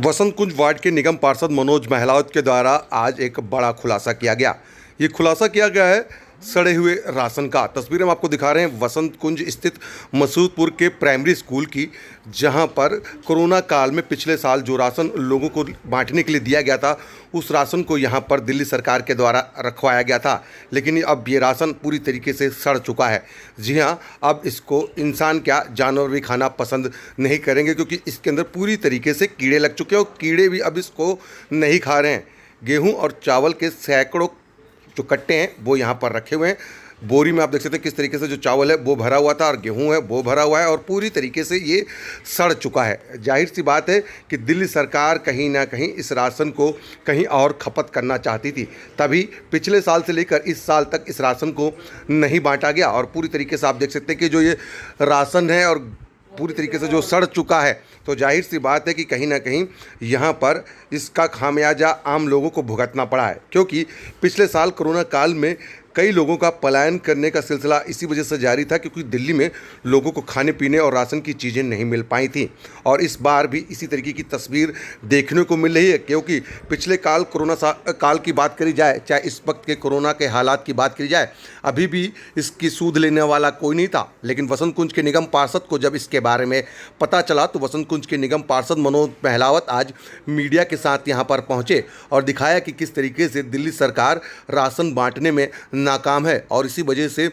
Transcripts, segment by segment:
वसंत कुंज ward के निगम पार्षद मनोज महलावत के द्वारा आज एक बड़ा खुलासा किया गया। ये खुलासा किया गया है सड़े हुए राशन का। तस्वीरें हम आपको दिखा रहे हैं वसंत कुंज स्थित मसूदपुर के प्राइमरी स्कूल की, जहां पर कोरोना काल में पिछले साल जो राशन लोगों को बांटने के लिए दिया गया था, उस राशन को यहां पर दिल्ली सरकार के द्वारा रखवाया गया था। लेकिन अब ये राशन पूरी तरीके से सड़ चुका है। जी हाँ, अब इसको इंसान क्या जानवर भी खाना पसंद नहीं करेंगे, क्योंकि इसके अंदर पूरी तरीके से कीड़े लग चुके हैं और कीड़े भी अब इसको नहीं खा रहे हैं। गेहूँ और चावल के सैकड़ों जो कट्टे हैं वो यहाँ पर रखे हुए हैं। बोरी में आप देख सकते हैं किस तरीके से जो चावल है वो भरा हुआ था और गेहूं है वो भरा हुआ है और पूरी तरीके से ये सड़ चुका है। जाहिर सी बात है कि दिल्ली सरकार कहीं ना कहीं इस राशन को कहीं और खपत करना चाहती थी, तभी पिछले साल से लेकर इस साल तक इस राशन को नहीं बांटा गया। और पूरी तरीके से आप देख सकते हैं कि जो ये राशन है और पूरी तरीके से जो सड़ चुका है, तो जाहिर सी बात है कि कहीं ना कहीं यहाँ पर इसका खामियाजा आम लोगों को भुगतना पड़ा है। क्योंकि पिछले साल कोरोना काल में कई लोगों का पलायन करने का सिलसिला इसी वजह से जारी था, क्योंकि दिल्ली में लोगों को खाने पीने और राशन की चीज़ें नहीं मिल पाई थी। और इस बार भी इसी तरीके की तस्वीर देखने को मिल रही है, क्योंकि पिछले कोरोना काल की बात करी जाए, चाहे इस वक्त के कोरोना के हालात की बात करी जाए, अभी भी इसकी सूद लेने वाला कोई नहीं था। लेकिन वसंत कुंज के निगम पार्षद को जब इसके बारे में पता चला, तो वसंत कुंज के निगम पार्षद मनोज महलावत आज मीडिया के साथ यहाँ पर पहुँचे और दिखाया कि किस तरीके से दिल्ली सरकार राशन बांटने में नाकाम है और इसी वजह से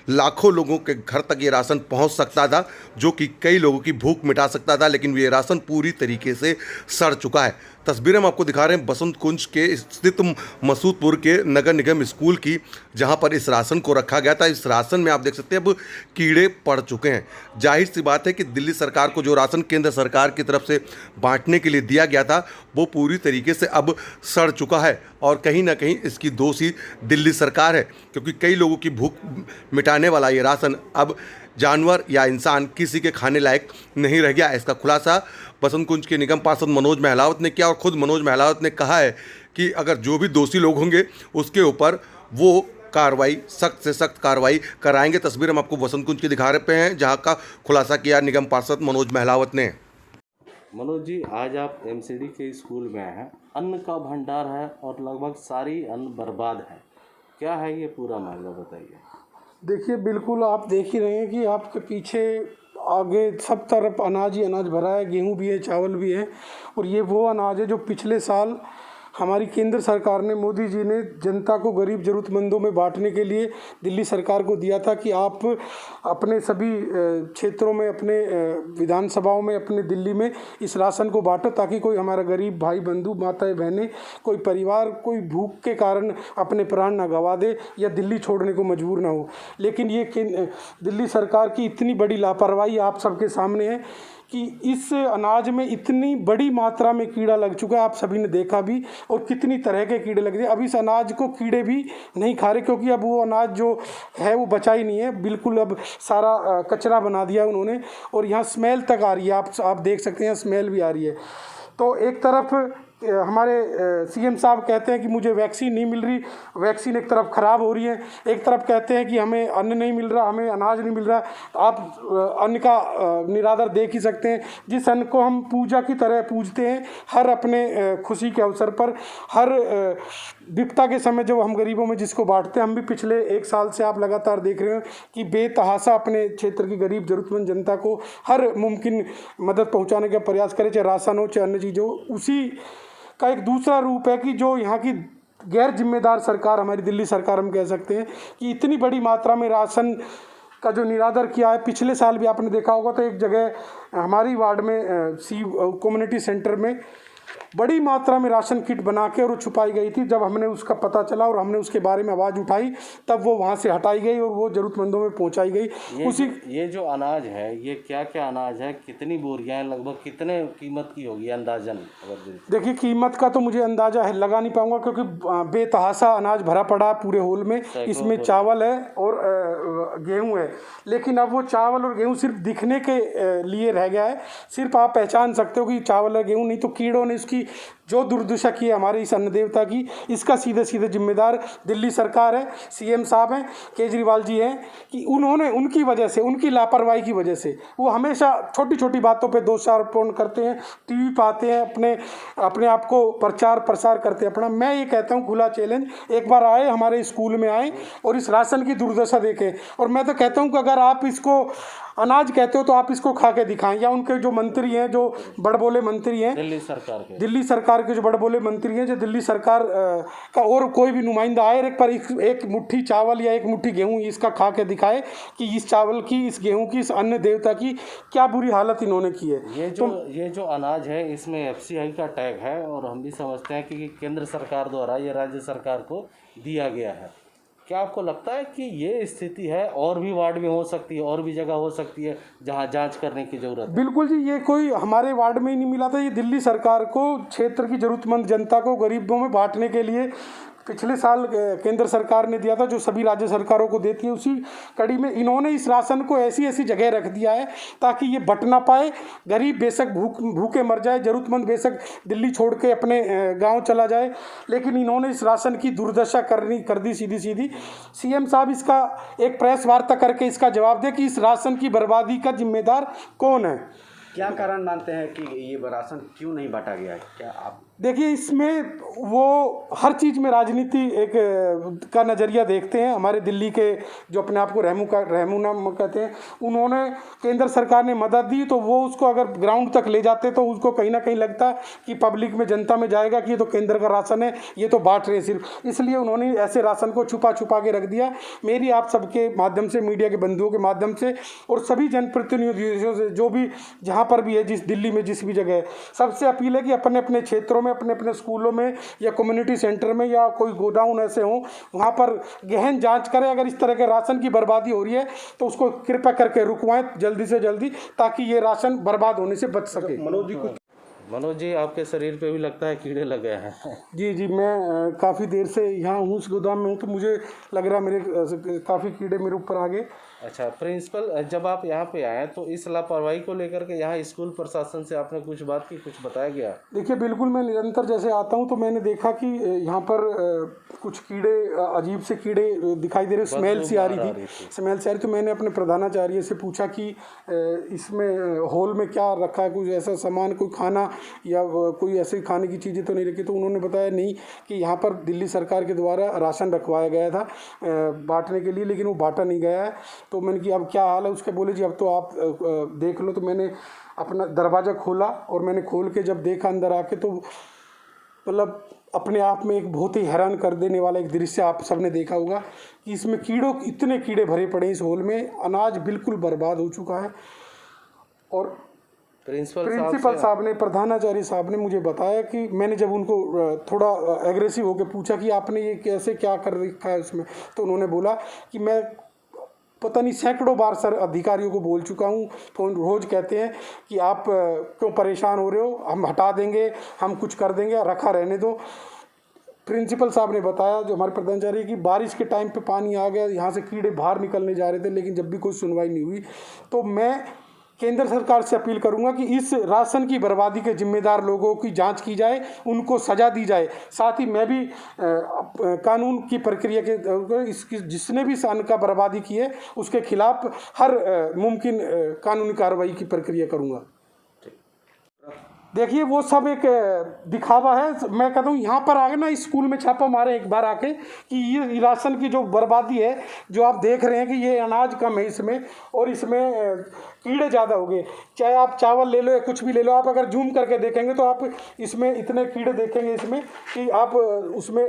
लाखों लोगों के घर तक ये राशन पहुंच सकता था, जो कि कई लोगों की भूख मिटा सकता था। लेकिन ये राशन पूरी तरीके से सड़ चुका है। तस्वीरें हम आपको दिखा रहे हैं वसंत कुंज के स्थित मसूदपुर के नगर निगम स्कूल की, जहां पर इस राशन को रखा गया था। इस राशन में आप देख सकते हैं अब कीड़े पड़ चुके हैं। जाहिर सी बात है कि दिल्ली सरकार को जो राशन केंद्र सरकार की तरफ से बांटने के लिए दिया गया था, वो पूरी तरीके से अब सड़ चुका है और कहीं ना कहीं इसकी दोषी दिल्ली सरकार है, क्योंकि कई लोगों की भूख मिटाने वाला ये राशन अब जानवर या इंसान किसी के खाने लायक नहीं रह गया। इसका खुलासा वसंत कुंज के निगम पार्षद मनोज महलावत ने किया और खुद मनोज महलावत ने कहा है कि अगर जो भी दोषी लोग होंगे उसके ऊपर वो कार्रवाई, सख्त से सख्त कार्रवाई कराएंगे। तस्वीर हम आपको वसंत कुंज की दिखा रहे हैं, जहां का खुलासा किया निगम पार्षद मनोज महलावत ने। मनोज जी, आज आप एमसीडी के स्कूल में हैं। अन्न का भंडार है और लगभग सारी अन्न बर्बाद है। क्या है ये पूरा मामला, बताइए। देखिए, बिल्कुल आप देख ही रहे हैं कि आपके पीछे आगे सब तरफ अनाज ही अनाज भरा है। गेहूं भी है, चावल भी है और ये वो अनाज है जो पिछले साल हमारी केंद्र सरकार ने, मोदी जी ने जनता को, गरीब ज़रूरतमंदों में बांटने के लिए दिल्ली सरकार को दिया था कि आप अपने सभी क्षेत्रों में, अपने विधानसभाओं में, अपने दिल्ली में इस राशन को बांटो, ताकि कोई हमारा गरीब भाई बंधु, माताएं बहनें, कोई परिवार कोई भूख के कारण अपने प्राण ना गंवा दे या दिल्ली छोड़ने को मजबूर ना हो। लेकिन ये दिल्ली सरकार की इतनी बड़ी लापरवाही आप सबके सामने है कि इस अनाज में इतनी बड़ी मात्रा में कीड़ा लग चुका है। आप सभी ने देखा भी, और कितनी तरह के कीड़े लग रहे हैं। अब इस अनाज को कीड़े भी नहीं खा रहे, क्योंकि अब वो अनाज जो है वो बचा ही नहीं है। बिल्कुल अब सारा कचरा बना दिया उन्होंने और यहाँ स्मेल तक आ रही है। आप देख सकते हैं, स्मेल भी आ रही है। तो एक तरफ हमारे सीएम साहब कहते हैं कि मुझे वैक्सीन नहीं मिल रही, वैक्सीन एक तरफ ख़राब हो रही है, एक तरफ कहते हैं कि हमें अन्न नहीं मिल रहा, हमें अनाज नहीं मिल रहा। आप अन्न का निरादर देख ही सकते हैं, जिस अन्न को हम पूजा की तरह पूजते हैं हर अपने खुशी के अवसर पर, हर विपदा के समय जब हम गरीबों में जिसको बांटते हैं। हम भी पिछले एक साल से आप लगातार देख रहे हैं कि बेतहाशा अपने क्षेत्र की गरीब ज़रूरतमंद जनता को हर मुमकिन मदद पहुँचाने का प्रयास करें, चाहे राशन हो चाहे अन्य चीज़ हो। उसी का एक दूसरा रूप है कि जो यहाँ की गैर जिम्मेदार सरकार, हमारी दिल्ली सरकार हम कह सकते हैं, कि इतनी बड़ी मात्रा में राशन का जो निरादर किया है। पिछले साल भी आपने देखा होगा, तो एक जगह हमारी वार्ड में कम्युनिटी सेंटर में बड़ी मात्रा में राशन किट बना के और वो छुपाई गई थी। जब हमने उसका पता चला और हमने उसके बारे में आवाज़ उठाई, तब वो वहाँ से हटाई गई और वो ज़रूरतमंदों में पहुँचाई गई। ये जो अनाज है, ये क्या क्या अनाज है, कितनी बोरियाँ हैं, लगभग कितने कीमत की होगी अंदाजन? देखिए, कीमत का तो मुझे अंदाज़ा है लगा नहीं पाऊँगा, क्योंकि बेतहाशा अनाज भरा पड़ा है पूरे होल में। इसमें चावल है और गेहूँ है, लेकिन अब वो चावल और गेहूँ सिर्फ दिखने के लिए रह गया है। सिर्फ आप पहचान सकते हो कि चावल है, गेहूँ नहीं, तो कीड़ों ने उसकी जो दुर्दशा की है हमारे इस अन्न देवता की, इसका सीधे सीधे जिम्मेदार दिल्ली सरकार है, सीएम साहब हैं, केजरीवाल जी हैं, कि उन्होंने उनकी वजह से, उनकी लापरवाही की वजह से वो हमेशा छोटी छोटी बातों पे दोषारोपण करते हैं, टीवी पे आते हैं, अपने आप को प्रचार प्रसार करते हैं अपना। मैं ये कहता हूँ खुला चैलेंज, एक बार आए हमारे स्कूल में आए और इस राशन की दुर्दशा देखें। और मैं तो कहता हूँ कि अगर आप इसको अनाज कहते हो तो आप इसको खा के दिखाएं, या उनके जो मंत्री हैं, जो बड़बोले मंत्री हैं दिल्ली सरकार के जो बड़बोले मंत्री हैं, जो दिल्ली सरकार का और कोई भी नुमाइंदा आए, एक पर एक मुट्ठी चावल या एक मुट्ठी गेहूं इसका खा के दिखाए कि इस चावल की, इस गेहूं की, इस अन्न देवता की क्या बुरी हालत इन्होंने की है। ये जो अनाज है इसमें FCI का टैग है और हम भी समझते हैं कि केंद्र सरकार द्वारा ये राज्य सरकार को दिया गया है। क्या आपको लगता है कि ये स्थिति है और भी वार्ड में हो सकती है, और भी जगह हो सकती है जहां जांच करने की जरूरत है? बिल्कुल जी, ये कोई हमारे वार्ड में ही नहीं मिला था, ये दिल्ली सरकार को क्षेत्र की जरूरतमंद जनता को, गरीबों में बांटने के लिए पिछले साल केंद्र सरकार ने दिया था, जो सभी राज्य सरकारों को देती है। उसी कड़ी में इन्होंने इस राशन को ऐसी ऐसी जगह रख दिया है ताकि ये बट ना पाए। गरीब बेशक भूखे मर जाए, ज़रूरतमंद बेशक दिल्ली छोड़ के अपने गांव चला जाए, लेकिन इन्होंने इस राशन की दुर्दशा कर दी सीधी सीधी। सीएम साहब इसका एक प्रेस वार्ता करके इसका जवाब दे कि इस राशन की बर्बादी का जिम्मेदार कौन है। क्या कारण मानते हैं कि ये राशन क्यों नहीं बांटा गया है? क्या आप देखिए, इसमें वो हर चीज़ में राजनीति एक का नज़रिया देखते हैं। हमारे दिल्ली के जो अपने आप को रहमुना कहते हैं, उन्होंने, केंद्र सरकार ने मदद दी तो वो उसको अगर ग्राउंड तक ले जाते तो उसको कहीं ना कहीं लगता कि पब्लिक में, जनता में जाएगा कि ये तो केंद्र का राशन है, ये तो बांट रहे हैं सिर्फ, इसलिए उन्होंने ऐसे राशन को छुपा के रख दिया। मेरी आप सबके माध्यम से, मीडिया के बंधुओं के माध्यम से और सभी जनप्रतिनिधियों से, जो भी जहाँ पर भी है, जिस दिल्ली में जिस भी जगह है, सबसे अपील है कि अपने अपने क्षेत्रों में, अपने अपने स्कूलों में या कम्युनिटी सेंटर में या कोई गोडाउन ऐसे हो, वहाँ पर गहन जांच करें। अगर इस तरह के राशन की बर्बादी हो रही है तो उसको कृपया करके रुकवाएं जल्दी से जल्दी, ताकि ये राशन बर्बाद होने से बच सके। मनोज जी, आपके शरीर पे भी लगता है कीड़े लग गए हैं। जी, मैं काफ़ी देर से यहाँ हूँ, इस गोदाम में हूँ, तो मुझे लग रहा है मेरे काफ़ी कीड़े मेरे ऊपर आ गए। अच्छा प्रिंसिपल, जब आप यहाँ पे आए तो इस लापरवाही को लेकर के यहाँ स्कूल प्रशासन से आपने कुछ बात की, कुछ बताया गया? देखिए, बिल्कुल, मैं निरंतर जैसे आता हूँ तो मैंने देखा कि यहाँ पर कुछ कीड़े, अजीब से कीड़े दिखाई दे रहे, स्मेल सी आ रही थी। तो मैंने अपने प्रधानाचार्य से पूछा कि इसमें होल में क्या रखा है, कुछ ऐसा सामान, कोई खाना या कोई ऐसे खाने की चीज़ें तो नहीं रखी। तो उन्होंने बताया नहीं, कि यहाँ पर दिल्ली सरकार के द्वारा राशन रखवाया गया था बांटने के लिए, लेकिन वो बांटा नहीं गया है। तो मैंने कि अब क्या हाल है उसके, बोले जी अब तो आप देख लो। तो मैंने अपना दरवाज़ा खोला और मैंने खोल के जब देखा अंदर आके, तो मतलब अपने आप में एक बहुत ही हैरान कर देने वाला एक दृश्य आप सबने देखा होगा कि इसमें इतने कीड़े भरे पड़े इस होल में, अनाज बिल्कुल बर्बाद हो चुका है। और प्रिंसिपल साहब ने, प्रधानाचार्य साहब ने मुझे बताया कि मैंने जब उनको थोड़ा एग्रेसिव होकर पूछा कि आपने ये कैसे, क्या कर रखा है उसमें, तो उन्होंने बोला कि मैं पता नहीं सैकड़ों बार सर अधिकारियों को बोल चुका हूँ। फ़ोन रोज़ कहते हैं कि आप क्यों परेशान हो रहे हो, हम हटा देंगे, हम कुछ कर देंगे, रखा रहने दो। प्रिंसिपल साहब ने बताया, जो हमारे प्रधानाचार्य, कि बारिश के टाइम पे पानी आ गया, यहाँ से कीड़े बाहर निकलने जा रहे थे, लेकिन जब भी कोई सुनवाई नहीं हुई। तो मैं केंद्र सरकार से अपील करूंगा कि इस राशन की बर्बादी के जिम्मेदार लोगों की जांच की जाए, उनको सज़ा दी जाए। साथ ही मैं भी कानून की प्रक्रिया के जिसने भी अन्न का बर्बादी की है उसके खिलाफ हर मुमकिन कानूनी कार्रवाई की प्रक्रिया करूंगा। देखिए, वो सब एक दिखावा है। मैं कहता हूँ यहाँ पर आगे ना, इस स्कूल में छापा मारे एक बार आके कि ये राशन की जो बर्बादी है, जो आप देख रहे हैं कि ये अनाज कम है इसमें और इसमें कीड़े ज़्यादा हो गए। चाहे आप चावल ले लो या कुछ भी ले लो, आप अगर जूम करके देखेंगे तो आप इसमें इतने कीड़े देखेंगे इसमें कि आप उसमें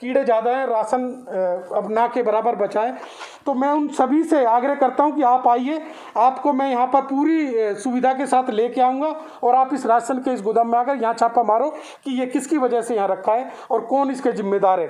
कीड़े ज़्यादा हैं, राशन अब ना के बराबर बचा है। तो मैं उन सभी से आग्रह करता हूं कि आप आइए, आपको मैं यहां पर पूरी सुविधा के साथ लेके आऊंगा और आप इस राशन के इस गोदाम में आकर यहां छापा मारो कि ये किसकी वजह से यहां रखा है और कौन इसके जिम्मेदार है।